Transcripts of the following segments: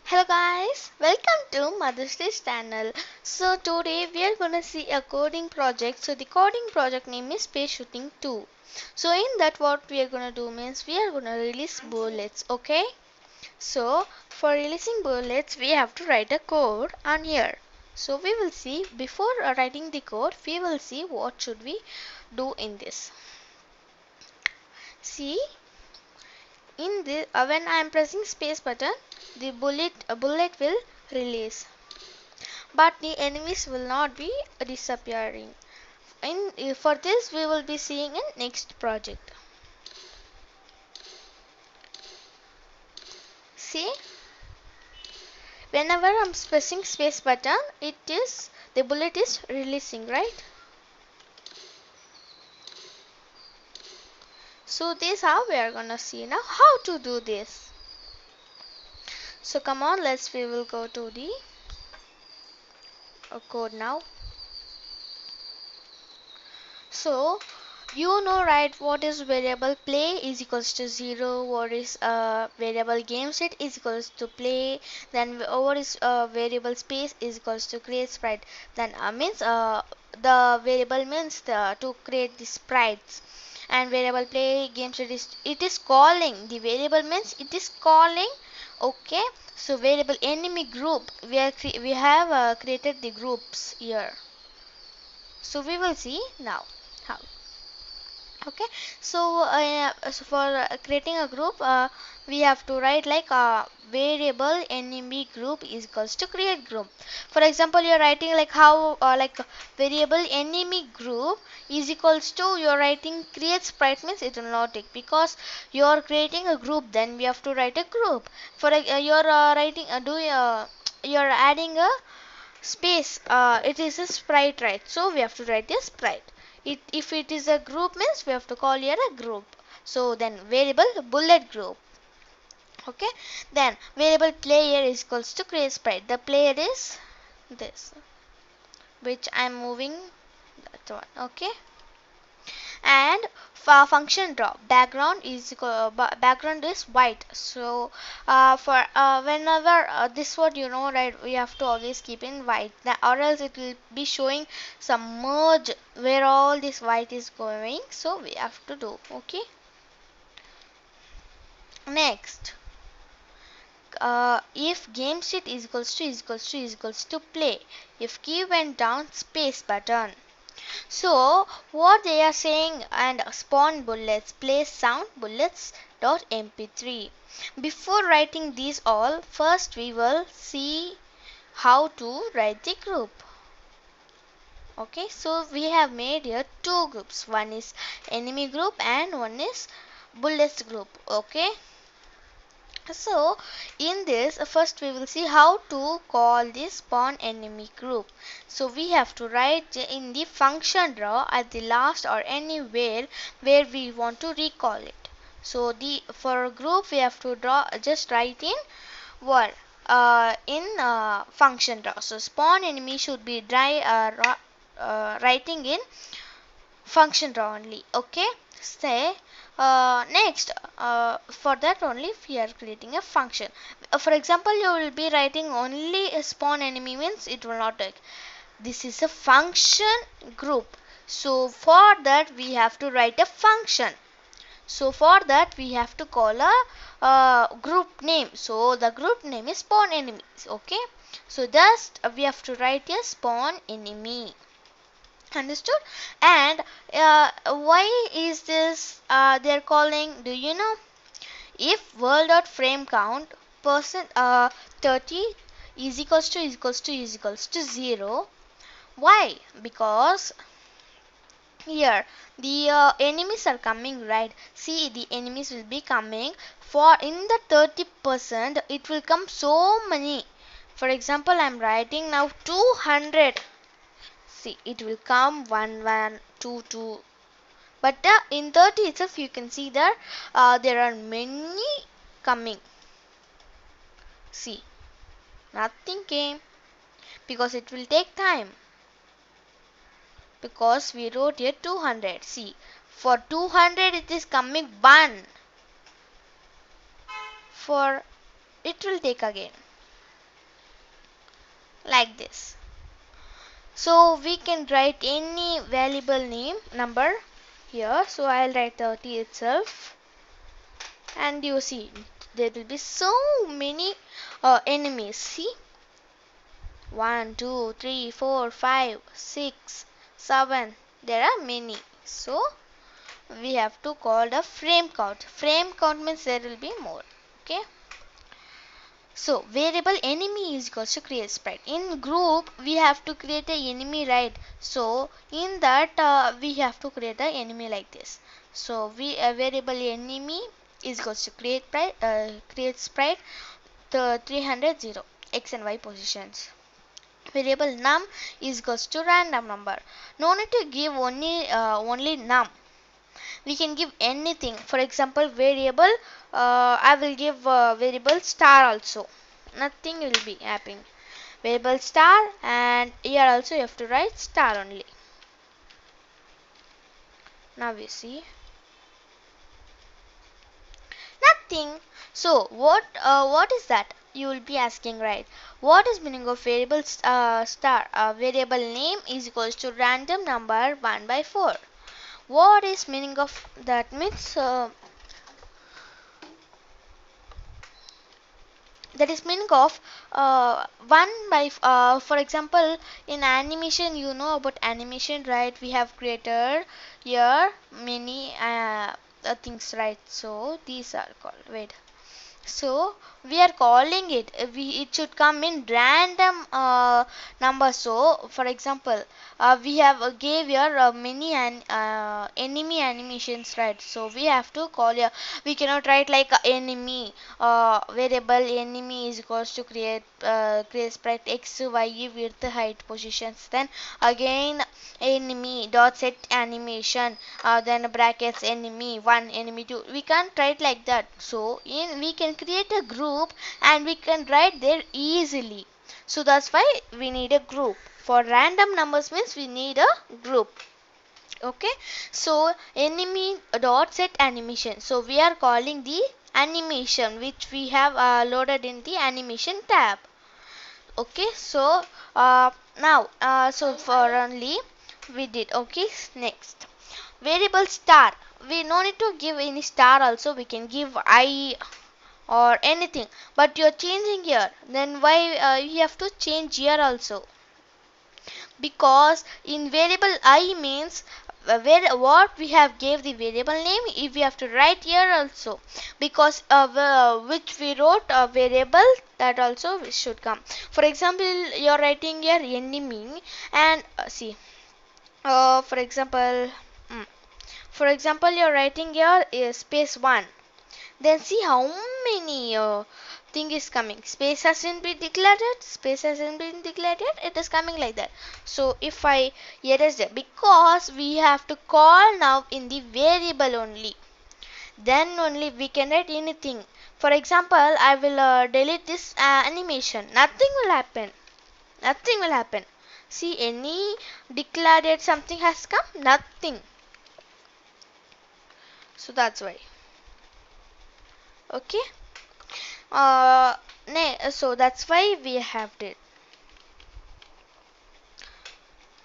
Hello guys, welcome to Mother's Day channel. So today we are gonna see a coding project. So the coding project name is Space Shooting 2. So in that what we are gonna do means we are gonna release bullets, okay? So for releasing bullets we have to write a code on here. So we will see before writing the code we will see what should we do in this. See in the when I am pressing space button the bullet will release, but the enemies will not be disappearing. For this we will be seeing in next project. See, whenever I'm pressing space button the bullet is releasing, right? So this how we are gonna see now how to do this. So come on, we will go to the code now. So you know, right, what is variable play is equals to 0, what is variable game set is equals to play, then what is variable space is equals to create sprite, then means the variable means to create the sprites, and variable play game set is it is calling, the variable means it is calling, okay. So variable enemy group we have created the groups here. So we will see now how. Okay, so for creating a group we have to write like variable enemy group is equals to create group. For example, you're writing like how like variable enemy group is equals to you're writing create sprite means it will not take, because you're creating a group, then we have to write a group. For you're writing you're adding a space, it is a sprite, right? So we have to write a sprite. If it is a group means we have to call here a group. So then variable bullet group, okay. Then variable player is equals to create sprite. The player is this, which I'm moving that one, okay. And for function draw background is background is white. So for whenever this what you know, right, we have to always keep in white, or else it will be showing some merge where all this white is going, so we have to do, okay. Next, if game sheet is equals to play, if key went down space button. So what they are saying, and spawn bullets, play sound bullets dot mp3. Before writing these all, first we will see how to write the group. Okay, so we have made here two groups. One is enemy group and one is bullets group. Okay. So in this first we will see how to call this spawn enemy group. So we have to write in the function draw at the last or anywhere where we want to recall it. So the for group we have to draw, just write in what in function draw. So spawn enemy should be writing in function draw only, okay. Say next for that only we are creating a function. For example, you will be writing only a spawn enemy means it will not take. This is a function group, so for that we have to write a function. So for that we have to call a group name. So the group name is spawn enemies, okay. So just we have to write a spawn enemy. Understood? And why is this they're calling, do you know? If world.frame count percent 30 is equals to 0. Why? Because here the enemies are coming, right? See, the enemies will be coming for in the 30%, it will come so many. For example, I'm writing now 200. See, it will come 1 1 2 2, but in 30 itself you can see that there are many coming. See, nothing came because it will take time, because we wrote here 200. See, for 200 it is coming 1, for it will take again. like this. So we can write any variable name number here. So I'll write 30 itself, and you see there will be so many enemies. See, 1 2 3 4 5 6 7, there are many. So we have to call the frame count. Frame count means there will be more. Okay. So variable enemy is equals to create sprite. In group we have to create a enemy, right? So in that we have to create a enemy like this. So we variable enemy is equals to create sprite the 300 0 x and y positions. Variable num is equals to random number. No need to give only num. We can give anything. For example, variable I will give variable star also. Nothing will be happening. Variable star, and here also you have to write star only. Now we see nothing. So what is that? You will be asking, right? What is meaning of variable star? Variable name is equals to random number 1 by 4. What is meaning of that? Means that is meaning of 1 by for example, in animation, you know about animation, right? We have created here many things, right? So these are called, wait, so we are calling it, it should come in random number. So for example, we have gave here many enemy animations, right? So we have to call here, we cannot write like enemy variable enemy is equals to create sprite x y width height positions, then again enemy dot set animation, then brackets enemy 1 enemy 2. We can't write like that. So we can create a group and we can write there easily. So that's why we need a group. For random numbers means we need a group. Okay, so enemy dot set animation. So we are calling the animation which we have loaded in the animation tab. Okay, so now so for only we did. Okay, next variable star, we no need to give any star also, we can give I or anything, but you're changing here, then why you have to change here also? Because in variable I means where what we have gave the variable name, if we have to write here also, because which we wrote a variable, that also should come. For example, you're writing here enemy, and see for example, mm, for example, you're writing here is space 1. Then see how many thing is coming. Space hasn't been declared. Space hasn't been declared yet. It is coming like that. So if I erase it, because we have to call now in the variable only, then only we can write anything. For example, I will delete this animation. Nothing will happen. Nothing will happen. See, any declared something has come. Nothing. So that's why. Okay, so that's why we have it.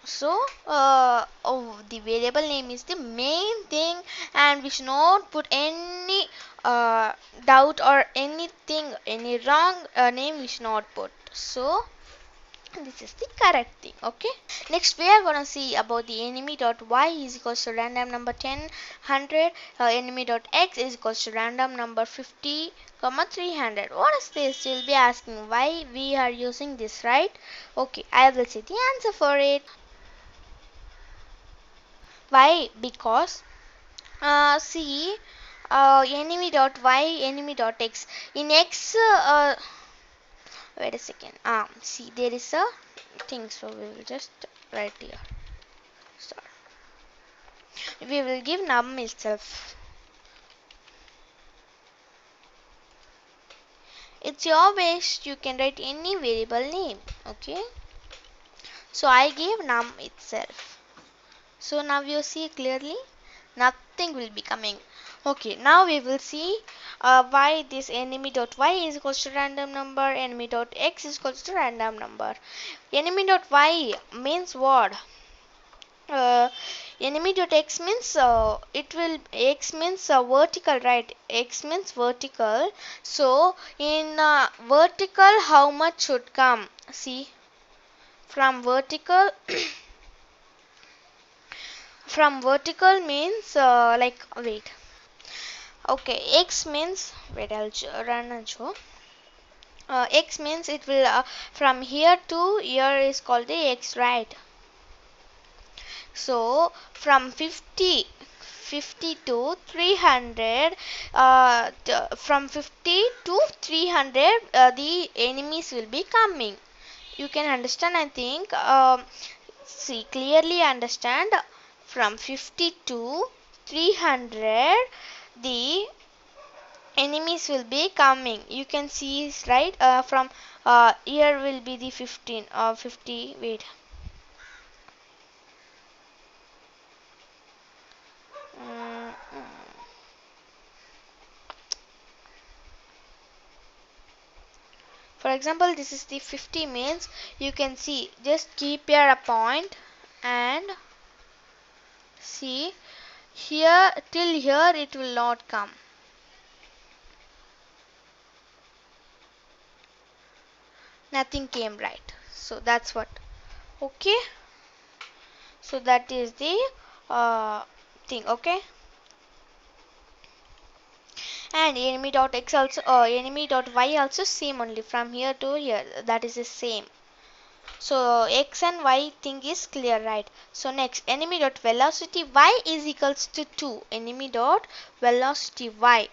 So the variable name is the main thing, and we should not put any doubt or anything, any wrong name we should not put. So this is the correct thing. Okay, next we are gonna see about the enemy dot y is equals to random number 10 100, enemy dot x is equals to random number 50 comma 300. What is this? You'll be asking why we are using this, right? Okay, I will say the answer for it. Why? Because see, enemy dot y, enemy dot x, in x wait a second, see, there is a thing, so we will just write here. So we will give num itself. It's your wish, you can write any variable name. Okay, so I gave num itself. So now you see clearly, nothing will be coming. Okay, now we will see y, this enemy dot y is equals to random number, enemy dot x is equals to random number. Enemy dot y means what? uh, enemy dot x means it will x means vertical, right? X means vertical. So in vertical, how much should come? See, from vertical from vertical means like, wait, okay, x means, wait, I'll run and show. X means it will from here to here is called the x, right? So from 50 to 300, from 50 to 300, the enemies will be coming. You can understand, I think. See, clearly understand. From 50 to 300, the enemies will be coming. You can see, right? From here will be the 15 or 50. Wait. Mm, mm. For example, this is the 50 means you can see, just keep here a point and see here till here it will not come. Nothing came, right? So that's what. Okay. So that is the thing. Okay. And enemy dot x also, enemy dot y also same only from here to here. That is the same. So x and y thing is clear, right? So next, enemy dot velocity y is equals to 2. Enemy dot velocity y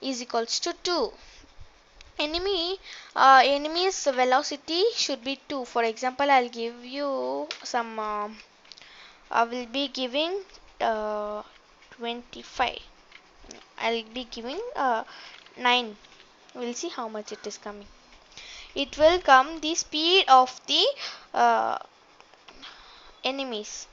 is equals to 2. Enemy's velocity should be 2. For example, I'll give you some. I will be giving 25. I'll be giving 9. We'll see how much it is coming. It will come the speed of the uh, enemies.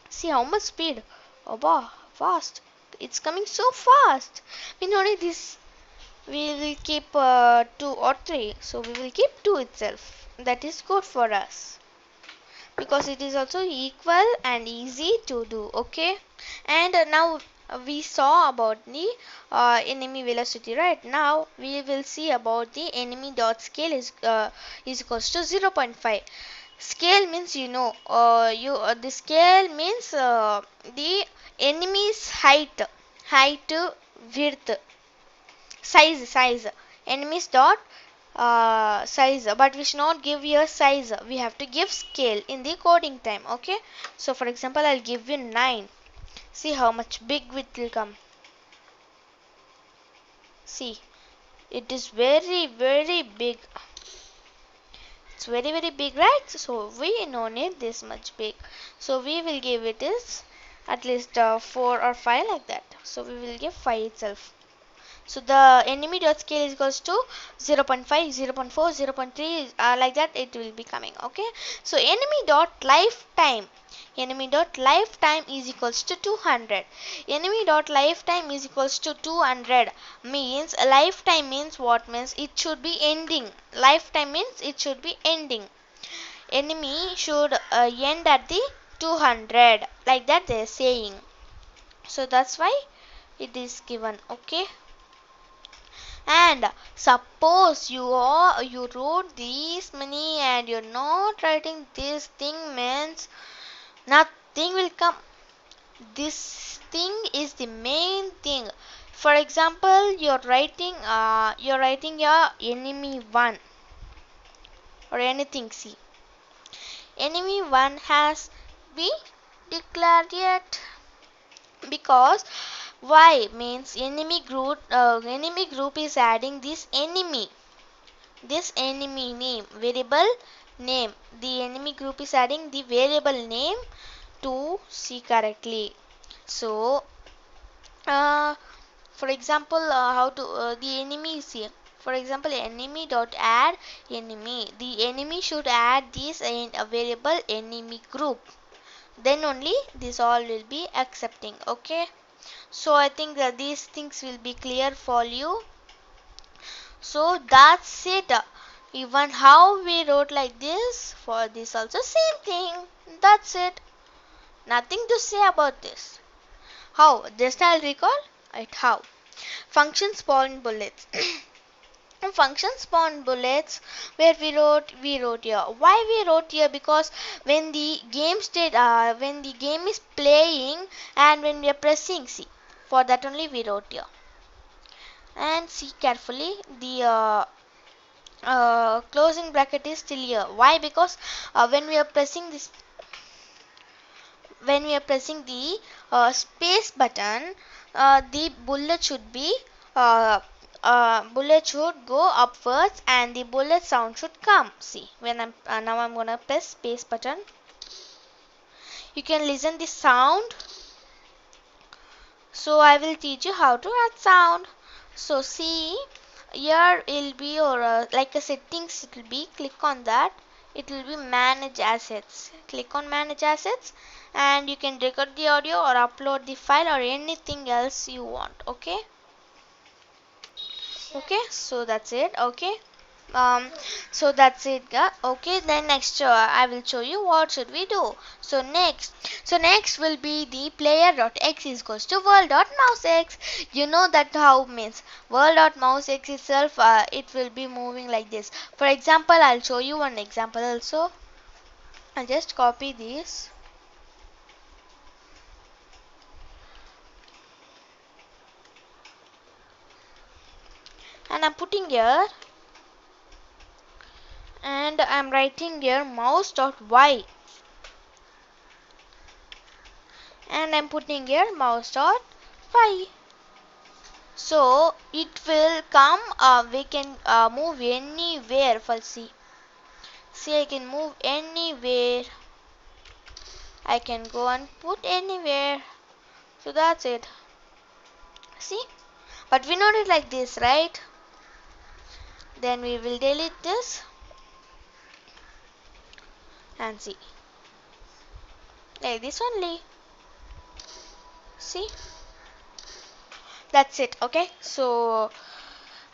See how much speed. Oh, wow, fast. It's coming so fast. We know this. We will keep 2 or 3. So we will keep 2 itself. That is good for us, because it is also equal and easy to do. Okay. And now we saw about the enemy velocity, right? Now we will see about the enemy dot scale is equals to 0.5. Scale means, the scale means the enemy's height, width, size, enemies dot size, but we should not give your size, we have to give scale in the coding time. Okay. So for example, I'll give you 9. See how much big it will come. See, it is very big. It's very big, right? So we don't need this much big. So we will give it is at least 4 or 5 like that. So we will give 5 itself. So the enemy dot scale is equals to 0.5, 0.4, 0.3, like that it will be coming. Okay. So enemy dot lifetime is equals to 200. Enemy dot lifetime is equals to 200 means lifetime means what? Means it should be ending. Lifetime means it should be ending. Enemy should end at the 200, like that they are saying. So that's why it is given. Okay. And suppose you wrote these many and you're not writing this thing, means nothing will come. This thing is the main thing. For example, you're writing your enemy 1 or anything. See, enemy 1 has been declared yet, because why? Means enemy group is adding this enemy name, variable name. The enemy group is adding the variable name to see correctly. So for example, how to the enemy is here. For example, enemy dot add enemy. The enemy should add this in a variable enemy group. Then only this all will be accepting. Okay. So I think that these things will be clear for you. So that's it. Even how we wrote like this, for this also same thing. That's it. Nothing to say about this. How? Just I'll recall it. How? Function spawn bullets. Function spawn bullets where we wrote here. Why we wrote here? Because when the when the game is playing and when we are pressing C, for that only we wrote here. And see carefully, the closing bracket is still here. Why? Because when we are pressing this, when we are pressing the space button, the uh, bullet should go upwards and the bullet sound should come. See, when now I'm gonna press space button, you can listen the sound. So I will teach you how to add sound. So see, here will be your like a settings, it will be, click on that, it will be manage assets, click on manage assets, and you can record the audio or upload the file or anything else you want. Okay, okay, so that's it. Okay, um so that's it. Okay, then next I will show you what should we do. So next will be the player.x is equals to world.mouseX. You know that how means world.mouseX itself, it will be moving like this. For example, I'll show you one example also. I'll just copy this and I'm putting here, and I'm writing here mouse.y, and I'm putting here mouse.y. So it will come, we can move anywhere. For see, I can move anywhere, I can go and put anywhere. So that's it. See, but we know it like this, right? Then we will delete this and see, like this only. See, that's it. Okay, so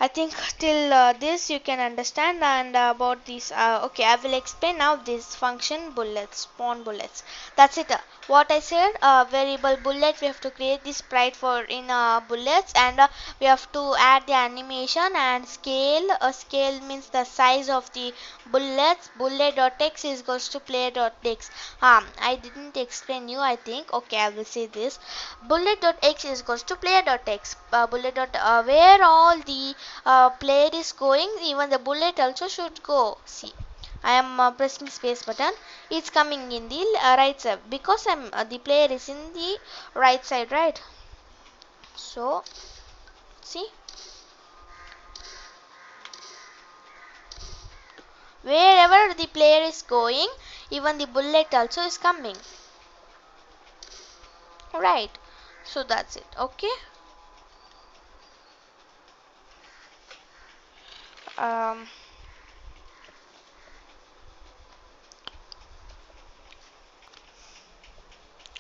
I think till this you can understand. And about this, okay, I will explain now this function bullets, spawn bullets. That's it. What I said, variable bullet, we have to create this sprite for in bullets, and we have to add the animation and scale. Scale means the size of the bullets. Bullet.x is equals to player.x. I didn't explain you, I think. Okay, I will say this. Bullet.x is equals to player.x. Bullet dot where all the player is going, even the bullet also should go. See, I am pressing space button, it's coming in the right side because I'm the player is in the right side, right? So see, wherever the player is going, even the bullet also is coming, right? So that's it. Okay, um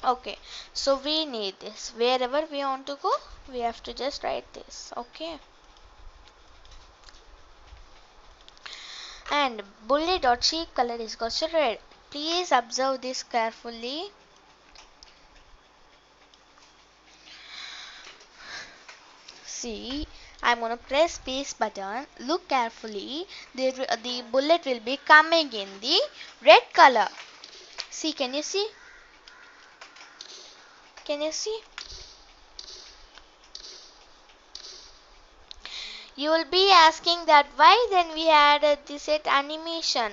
okay, so we need this. Wherever we want to go, we have to just write this. Okay, and bullet dot shape color is equals to red. Please observe this carefully. See, I'm gonna press space button. Look carefully. The bullet will be coming in the red color. See, can you see? Can you see? You will be asking that why then we added this set animation.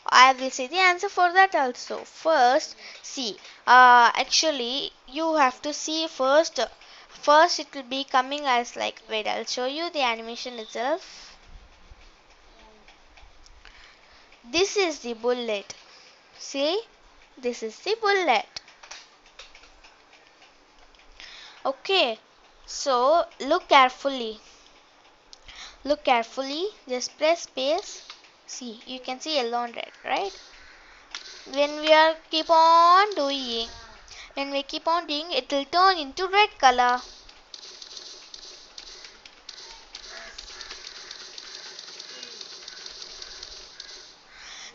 I will say the answer for that also. First, see, actually you have to see first. First, it will be coming as like, wait, I'll show you the animation itself. This is the bullet. See, this is the bullet. Okay, so look carefully. Look carefully. Just press space. See, you can see yellow and red, right? When we are keep on doing, When we keep on doing, it will turn into red color.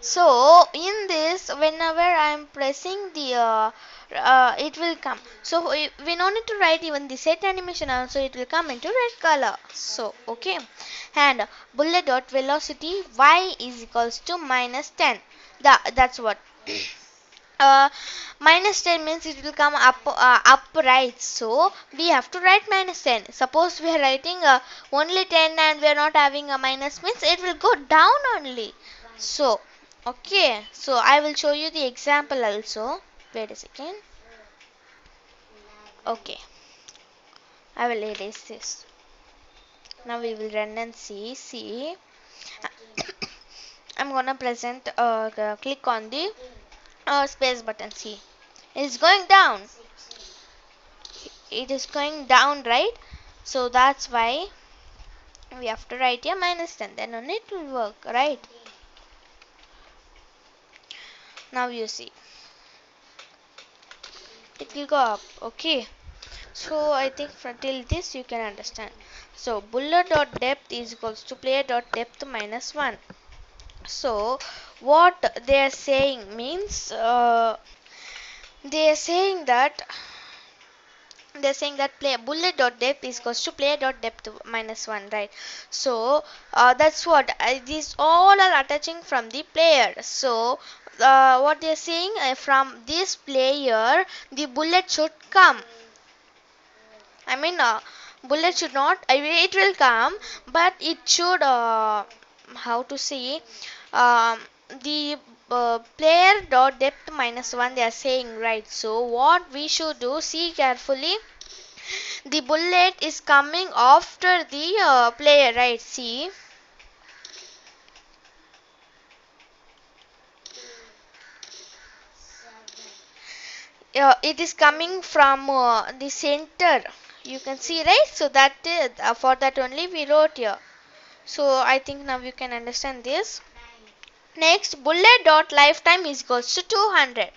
So in this, whenever I am pressing the it will come. So we no need to write even the set animation also, it will come into red color. So okay, and bullet dot velocity y is equals to -10. That's what. -10 means it will come up, right? So we have to write -10. Suppose we are writing only 10 and we are not having a minus, means it will go down only. So okay, so I will show you the example also. Wait a second. Okay, I will erase this. Now we will run and see. I'm gonna present click on the space button. See, it's going down. It is going down, right? So that's why we have to write here -10, then only it will work, right? Now you see, it will go up. Okay, so I think from till this you can understand. So bullet dot depth is equals to player dot depth -1. So what they are saying means they are saying that player bullet dot depth is equals to player dot depth -1, right? So that's what these all are attaching from the player. So what they are saying, from this player the bullet should come. I mean, bullet should not. I mean, it will come, but it should. How to say? The player dot depth -1. They are saying, right. So what we should do? See carefully. The bullet is coming after the player, right? See. It is coming from the center. You can see, right? So that for that only we wrote here. So I think now you can understand this. Next, bullet dot lifetime is equals to 200.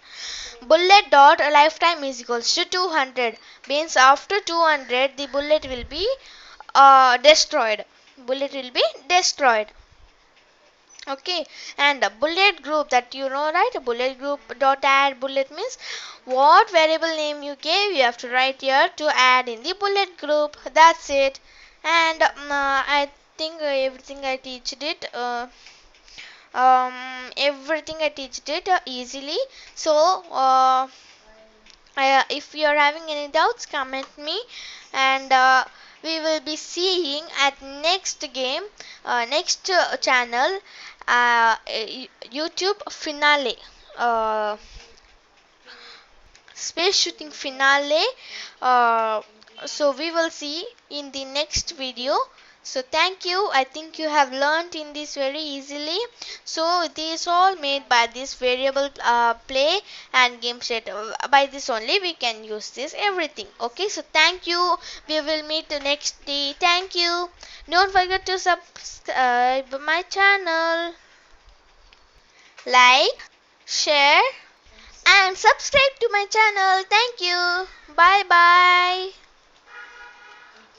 Bullet dot lifetime is equals to 200. Means after 200 the bullet will be destroyed. Bullet will be destroyed. Okay, and a bullet group, that you know, right? A bullet group dot add bullet means what variable name you gave, you have to write here to add in the bullet group. That's it. And I think everything I teached it. Everything I teached it easily. So if you are having any doubts, comment me, and we will be seeing at next game, next channel, YouTube finale, space shooting finale. uh, so we will see in the next video. So thank you. I think you have learned in this very easily. So it is all made by this variable play and game set. By this only we can use this everything. Okay, so thank you. We will meet the next day. Thank you. Don't forget to subscribe my channel. Like, share and subscribe to my channel. Thank you. Bye bye.